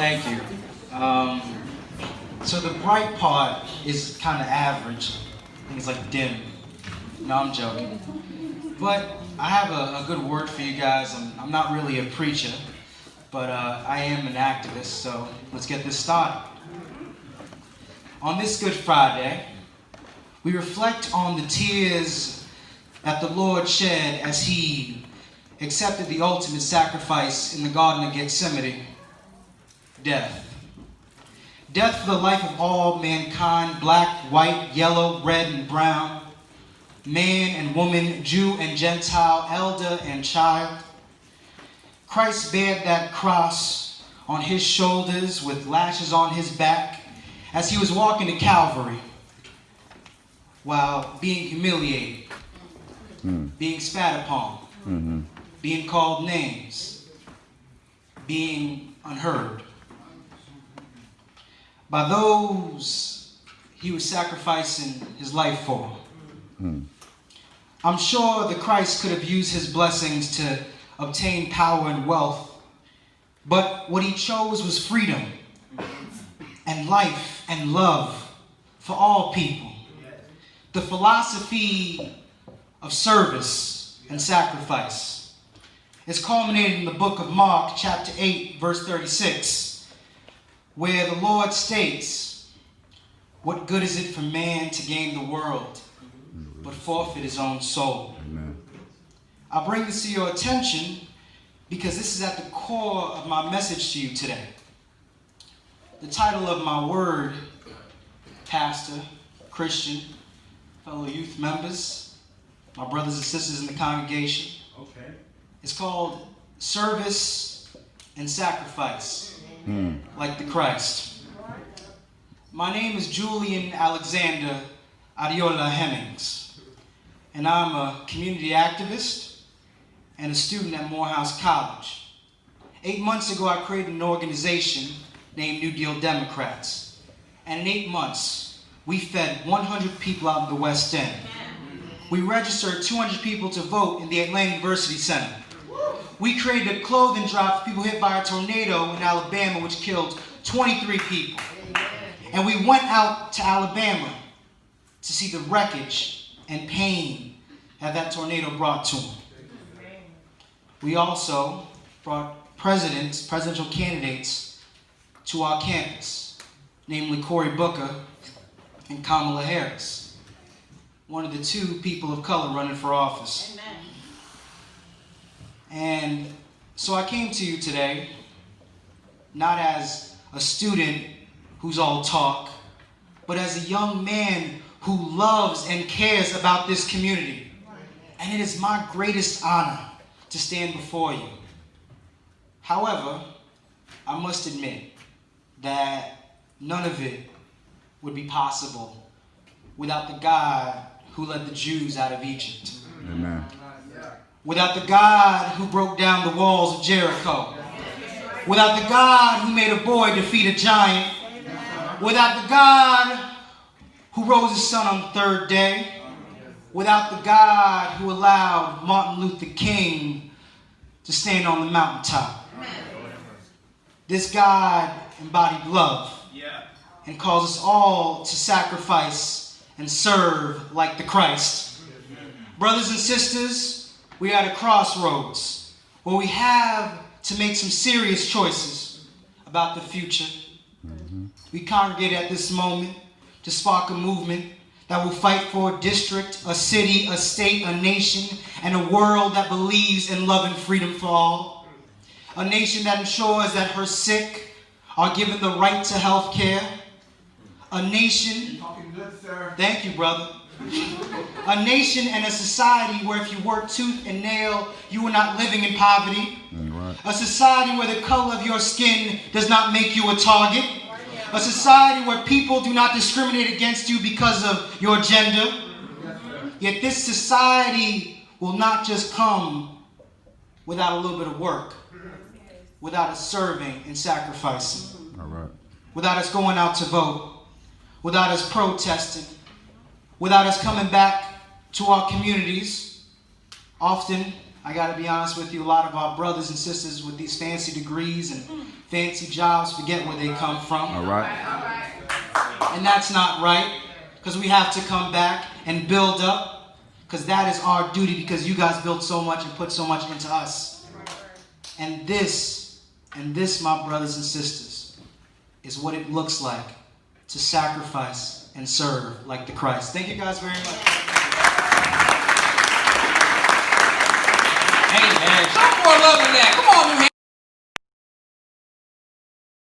Thank you. So the bright part is kind of average. I think it's like dim. No, I'm joking. But I have a good word for you guys. I'm not really a preacher, but I am an activist, so let's get this started. On this Good Friday, we reflect on the tears that the Lord shed as he accepted the ultimate sacrifice in the Garden of Gethsemane, death. Death for the life of all mankind, black, white, yellow, red, and brown, man and woman, Jew and Gentile, elder and child. Christ bared that cross on his shoulders with lashes on his back as he was walking to Calvary while being humiliated, being spat upon, being called names, being unheard. By those he was sacrificing his life for. I'm sure the Christ could have used his blessings to obtain power and wealth, but what he chose was freedom and life and love for all people. The philosophy of service and sacrifice is culminated in the book of Mark, chapter 8, verse 36, where the Lord states, "What good is it for man to gain the world, but forfeit his own soul?" Amen. I bring this to your attention because this is at the core of my message to you today. The title of my word, pastor, Christian, fellow youth members, my brothers and sisters in the congregation, is called Service and Sacrifice, like the Christ. My name is Julian Alexander Adiola Hemmings, and I'm a community activist and a student at Morehouse College. 8 months ago, I created an organization named New Deal Democrats, and in 8 months, we fed 100 people out of the West End. We registered 200 people to vote in the Atlanta University Center. We created a clothing drive for people hit by a tornado in Alabama, which killed 23 people. And we went out to Alabama to see the wreckage and pain that tornado brought to them. We also brought presidential candidates to our campus, namely Cory Booker and Kamala Harris, one of the two people of color running for office. Amen. And so I came to you today, not as a student who's all talk, but as a young man who loves and cares about this community. And it is my greatest honor to stand before you. However, I must admit that none of it would be possible without the God who led the Jews out of Egypt. Amen. Without the God who broke down the walls of Jericho. Without the God who made a boy defeat a giant. Without the God who rose his son on the third day. Without the God who allowed Martin Luther King to stand on the mountaintop. This God embodied love and calls us all to sacrifice and serve like the Christ. Brothers and sisters, we are at a crossroads where we have to make some serious choices about the future. We congregate at this moment to spark a movement that will fight for a district, a city, a state, a nation, and a world that believes in love and freedom for all. A nation that ensures that her sick are given the right to health care. A nation, thank you, brother. A nation and a society where if you work tooth and nail, you are not living in poverty. Right. A society where the color of your skin does not make you a target. A society where people do not discriminate against you because of your gender. Yet this society will not just come without a little bit of work, without us serving and sacrificing, without us going out to vote, without us protesting, without us coming back to our communities. Often, I gotta be honest with you, a lot of our brothers and sisters with these fancy degrees and fancy jobs, forget where they come from. All right. And that's not right, because we have to come back and build up, because that is our duty, because you guys built so much and put so much into us. And this, my brothers and sisters, is what it looks like to sacrifice and serve like the Christ. Thank you guys very much. Amen. Show more love than that. Come on,